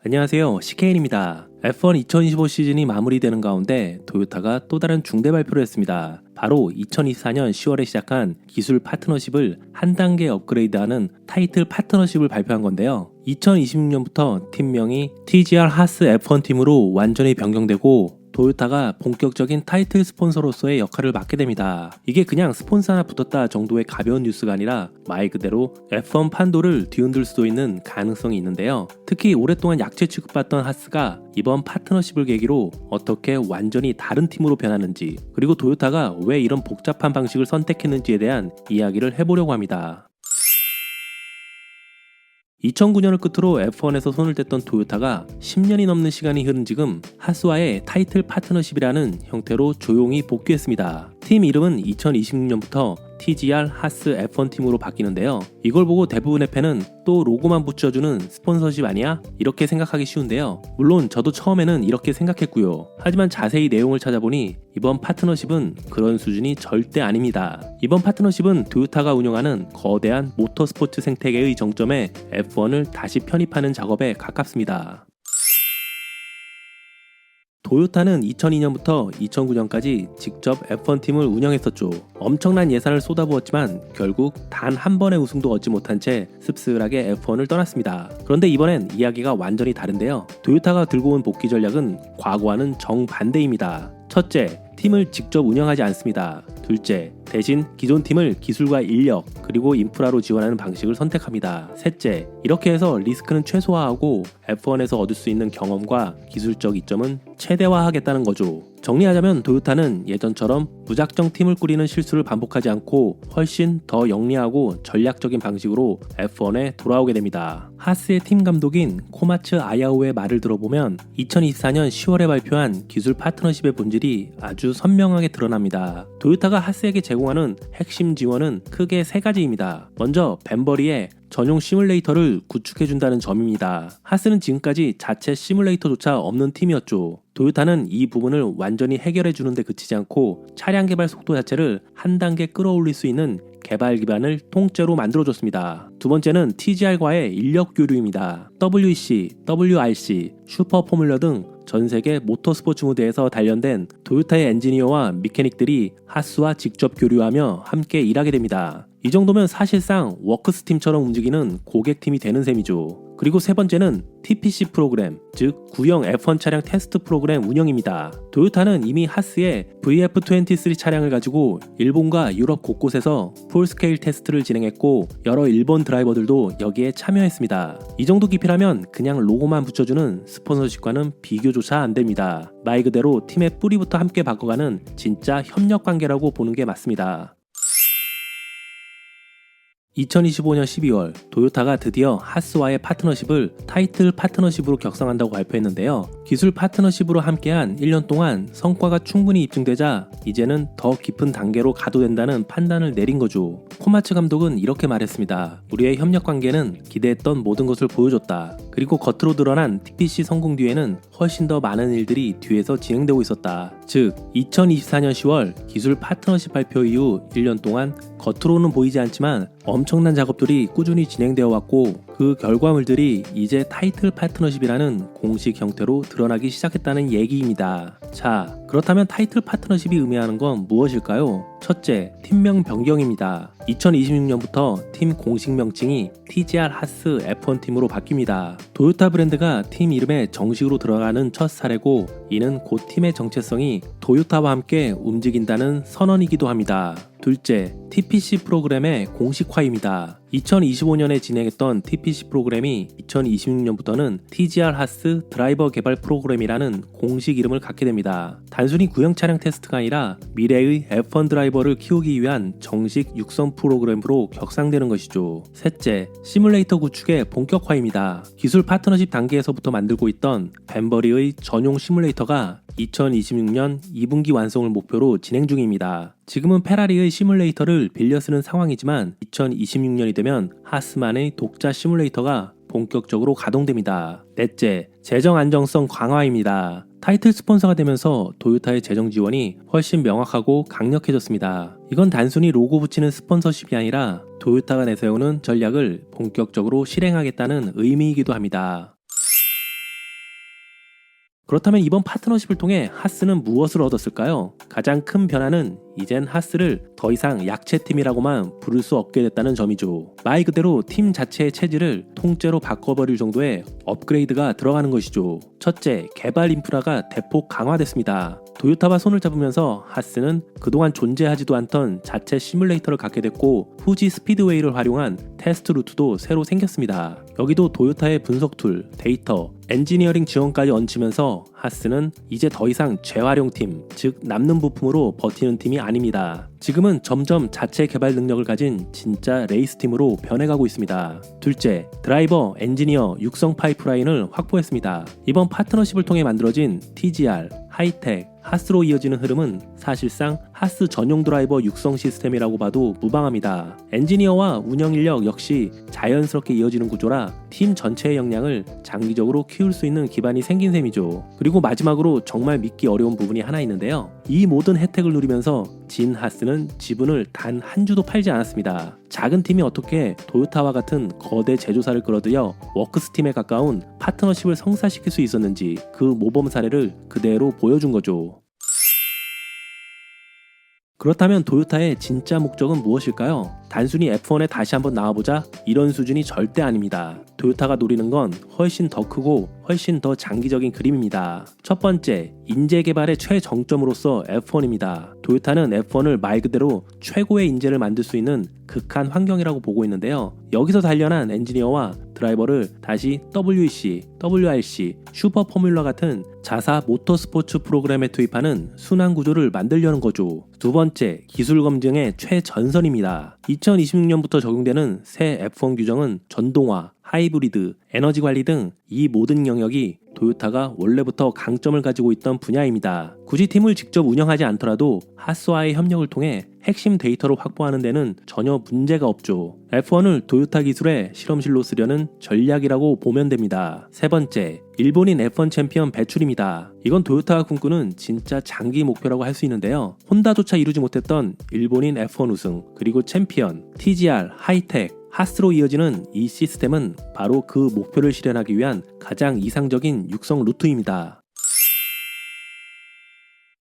안녕하세요, CKN입니다. F1 2025 시즌이 마무리되는 가운데 토요타가 또 다른 중대 발표를 했습니다. 바로 2024년 10월에 시작한 기술 파트너십을 한 단계 업그레이드하는 타이틀 파트너십을 발표한 건데요. 2026년부터 팀명이 TGR 하스 F1 팀으로 완전히 변경되고 토요타가 본격적인 타이틀 스폰서로서의 역할을 맡게 됩니다. 이게 그냥 스폰서 하나 붙었다 정도의 가벼운 뉴스가 아니라 말 그대로 F1 판도를 뒤흔들 수도 있는 가능성이 있는데요. 특히 오랫동안 약체 취급받던 하스가 이번 파트너십을 계기로 어떻게 완전히 다른 팀으로 변하는지, 그리고 토요타가 왜 이런 복잡한 방식을 선택했는지에 대한 이야기를 해보려고 합니다. 2009년을 끝으로 F1에서 손을 뗐던 토요타가 10년이 넘는 시간이 흐른 지금 하스와의 타이틀 파트너십이라는 형태로 조용히 복귀했습니다. 팀 이름은 2026년부터 TGR 하스 F1 팀으로 바뀌는데요. 이걸 보고 대부분의 팬은 또 로고만 붙여주는 스폰서십 아니야? 이렇게 생각하기 쉬운데요. 물론 저도 처음에는 이렇게 생각했고요. 하지만 자세히 내용을 찾아보니 이번 파트너십은 그런 수준이 절대 아닙니다. 이번 파트너십은 토요타가 운영하는 거대한 모터스포츠 생태계의 정점에 F1을 다시 편입하는 작업에 가깝습니다. 토요타는 2002년부터 2009년까지 직접 F1 팀을 운영했었죠. 엄청난 예산을 쏟아부었지만 결국 단 한 번의 우승도 얻지 못한 채 씁쓸하게 F1을 떠났습니다. 그런데 이번엔 이야기가 완전히 다른데요. 토요타가 들고 온 복귀 전략은 과거와는 정반대입니다. 첫째, 팀을 직접 운영하지 않습니다. 둘째, 대신 기존 팀을 기술과 인력 그리고 인프라로 지원하는 방식을 선택합니다. 셋째, 이렇게 해서 리스크는 최소화하고 F1에서 얻을 수 있는 경험과 기술적 이점은 최대화하겠다는 거죠. 정리하자면 토요타는 예전처럼 무작정 팀을 꾸리는 실수를 반복하지 않고 훨씬 더 영리하고 전략적인 방식으로 F1에 돌아오게 됩니다. 하스의 팀 감독인 코마츠 아야오의 말을 들어보면 2024년 10월에 발표한 기술 파트너십의 본질이 아주 선명하게 드러납니다. 토요타가 하스에게 제공하는 핵심 지원은 크게 세 가지입니다. 먼저 벤버리의 전용 시뮬레이터를 구축해준다는 점입니다. 하스는 지금까지 자체 시뮬레이터조차 없는 팀이었죠. 토요타는 이 부분을 완전히 해결해주는데 그치지 않고 차량 개발 속도 자체를 한 단계 끌어올릴 수 있는 개발 기반을 통째로 만들어줬습니다. 두 번째는 TGR과의 인력 교류입니다. WEC, WRC, 슈퍼 포뮬러 등 전 세계 모터스포츠 무대에서 단련된 토요타의 엔지니어와 미케닉들이 하스와 직접 교류하며 함께 일하게 됩니다. 이 정도면 사실상 워크스팀처럼 움직이는 고객팀이 되는 셈이죠. 그리고 세 번째는 TPC 프로그램, 즉 구형 F1 차량 테스트 프로그램 운영입니다. 토요타는 이미 하스의 VF23 차량을 가지고 일본과 유럽 곳곳에서 풀스케일 테스트를 진행했고 여러 일본 드라이버들도 여기에 참여했습니다. 이 정도 깊이라면 그냥 로고만 붙여주는 스폰서십과는 비교조차 안됩니다. 말 그대로 팀의 뿌리부터 함께 바꿔가는 진짜 협력 관계라고 보는 게 맞습니다. 2025년 12월 토요타가 드디어 하스와의 파트너십을 타이틀 파트너십으로 격상한다고 발표했는데요. 기술 파트너십으로 함께한 1년 동안 성과가 충분히 입증되자 이제는 더 깊은 단계로 가도 된다는 판단을 내린 거죠. 코마츠 감독은 이렇게 말했습니다. 우리의 협력 관계는 기대했던 모든 것을 보여줬다. 그리고 겉으로 드러난 TPC 성공 뒤에는 훨씬 더 많은 일들이 뒤에서 진행되고 있었다. 즉 2024년 10월 기술 파트너십 발표 이후 1년 동안 겉으로는 보이지 않지만 엄청난 작업들이 꾸준히 진행되어 왔고 그 결과물들이 이제 타이틀 파트너십이라는 공식 형태로 드러나기 시작했다는 얘기입니다. 자, 그렇다면 타이틀 파트너십이 의미하는 건 무엇일까요? 첫째, 팀명 변경입니다. 2026년부터 팀 공식 명칭이 TGR 하스 F1 팀으로 바뀝니다. 토요타 브랜드가 팀 이름에 정식으로 들어가는 첫 사례고 이는 곧 팀의 정체성이 토요타와 함께 움직인다는 선언이기도 합니다. 둘째, TPC 프로그램의 공식화입니다. 2025년에 진행했던 TPC 프로그램이 2026년부터는 TGR 하스 드라이버 개발 프로그램이라는 공식 이름을 갖게 됩니다. 단순히 구형 차량 테스트가 아니라 미래의 F1 드라이버를 키우기 위한 정식 육성 프로그램으로 격상되는 것이죠. 셋째, 시뮬레이터 구축의 본격화입니다. 기술 파트너십 단계에서부터 만들고 있던 벤버리의 전용 시뮬레이터가 2026년 2분기 완성을 목표로 진행 중입니다. 지금은 페라리의 시뮬레이터를 빌려 쓰는 상황이지만 2026년이 되면 하스만의 독자 시뮬레이터가 본격적으로 가동됩니다. 넷째, 재정 안정성 강화입니다. 타이틀 스폰서가 되면서 토요타의 재정 지원이 훨씬 명확하고 강력해졌습니다. 이건 단순히 로고 붙이는 스폰서십이 아니라 토요타가 내세우는 전략을 본격적으로 실행하겠다는 의미이기도 합니다. 그렇다면 이번 파트너십을 통해 하스는 무엇을 얻었을까요? 가장 큰 변화는 이젠 하스를 더 이상 약체팀이라고만 부를 수 없게 됐다는 점이죠. 말 그대로 팀 자체의 체질을 통째로 바꿔버릴 정도의 업그레이드가 들어가는 것이죠. 첫째, 개발 인프라가 대폭 강화됐습니다. 도요타와 손을 잡으면서 하스는 그동안 존재하지도 않던 자체 시뮬레이터를 갖게 됐고 후지 스피드웨이를 활용한 테스트 루트도 새로 생겼습니다. 여기도 도요타의 분석 툴, 데이터, 엔지니어링 지원까지 얹히면서 하스는 이제 더 이상 재활용팀, 즉 남는 부품으로 버티는 팀이 아닙니다. 지금은 점점 자체 개발 능력을 가진 진짜 레이스팀으로 변해가고 있습니다. 둘째, 드라이버, 엔지니어, 육성 파이프라인을 확보했습니다. 이번 파트너십을 통해 만들어진 TGR, 하이텍, 하스로 이어지는 흐름은 사실상 하스 전용 드라이버 육성 시스템이라고 봐도 무방합니다. 엔지니어와 운영 인력 역시 자연스럽게 이어지는 구조라 팀 전체의 역량을 장기적으로 키울 수 있는 기반이 생긴 셈이죠. 그리고 마지막으로 정말 믿기 어려운 부분이 하나 있는데요. 이 모든 혜택을 누리면서 진 하스는 지분을 단 한 주도 팔지 않았습니다. 작은 팀이 어떻게 도요타와 같은 거대 제조사를 끌어들여 워크스팀에 가까운 파트너십을 성사시킬 수 있었는지 그 모범 사례를 그대로 보여준 거죠. 그렇다면 도요타의 진짜 목적은 무엇일까요? 단순히 F1에 다시 한번 나와보자 이런 수준이 절대 아닙니다. 도요타가 노리는 건 훨씬 더 크고 훨씬 더 장기적인 그림입니다. 첫 번째, 인재 개발의 최정점으로서 F1입니다. 도요타는 F1을 말 그대로 최고의 인재를 만들 수 있는 극한 환경이라고 보고 있는데요. 여기서 단련한 엔지니어와 드라이버를 다시 WEC, WRC, 슈퍼 포뮬러 같은 자사 모터스포츠 프로그램에 투입하는 순환 구조를 만들려는 거죠. 두 번째, 기술 검증의 최전선입니다. 2026년부터 적용되는 새 F1 규정은 전동화, 하이브리드, 에너지 관리 등 이 모든 영역이 도요타가 원래부터 강점을 가지고 있던 분야입니다. 굳이 팀을 직접 운영하지 않더라도 하스와의 협력을 통해 핵심 데이터를 확보하는 데는 전혀 문제가 없죠. F1을 도요타 기술의 실험실로 쓰려는 전략이라고 보면 됩니다. 세 번째, 일본인 F1 챔피언 배출입니다. 이건 도요타가 꿈꾸는 진짜 장기 목표라고 할 수 있는데요. 혼다조차 이루지 못했던 일본인 F1 우승, 그리고 챔피언, TGR, 하이텍, 하스로 이어지는 이 시스템은 바로 그 목표를 실현하기 위한 가장 이상적인 육성 루트입니다.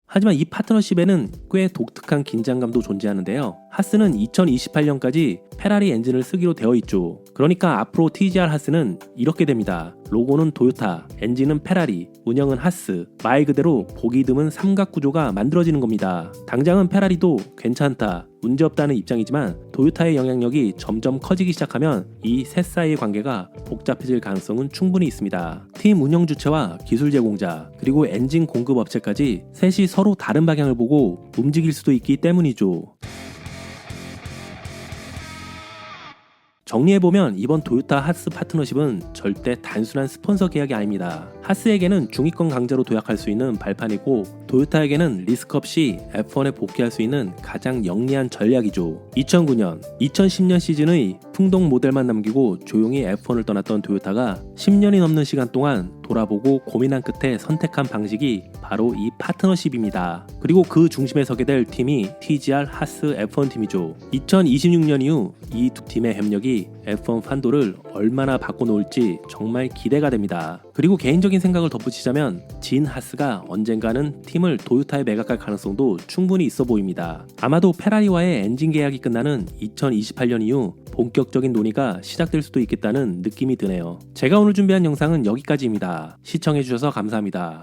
하지만 이 파트너십에는 꽤 독특한 긴장감도 존재하는데요. 하스는 2028년까지 페라리 엔진을 쓰기로 되어 있죠. 그러니까 앞으로 TGR 하스는 이렇게 됩니다. 로고는 도요타, 엔진은 페라리, 운영은 하스, 말 그대로 보기 드문 삼각구조가 만들어지는 겁니다. 당장은 페라리도 괜찮다, 문제없다는 입장이지만 도요타의 영향력이 점점 커지기 시작하면 이 셋 사이의 관계가 복잡해질 가능성은 충분히 있습니다. 팀 운영 주체와 기술 제공자, 그리고 엔진 공급 업체까지 셋이 서로 다른 방향을 보고 움직일 수도 있기 때문이죠. 정리해보면 이번 도요타 하스 파트너십은 절대 단순한 스폰서 계약이 아닙니다. 하스에게는 중위권 강자로 도약할 수 있는 발판이고 도요타에게는 리스크 없이 F1에 복귀할 수 있는 가장 영리한 전략이죠. 2009년, 2010년 시즌의 풍동 모델만 남기고 조용히 F1을 떠났던 도요타가 10년이 넘는 시간 동안 돌아보고 고민한 끝에 선택한 방식이 바로 이 파트너십입니다. 그리고 그 중심에 서게 될 팀이 TGR 하스 F1 팀이죠. 2026년 이후 이 두 팀의 협력이 F1 판도를 얼마나 바꿔놓을지 정말 기대가 됩니다. 그리고 개인적인 생각을 덧붙이자면 진 하스가 언젠가는 팀을 도요타에 매각할 가능성도 충분히 있어 보입니다. 아마도 페라리와의 엔진 계약이 끝나는 2028년 이후 본격적인 논의가 시작될 수도 있겠다는 느낌이 드네요. 제가 오늘 준비한 영상은 여기까지입니다. 시청해주셔서 감사합니다.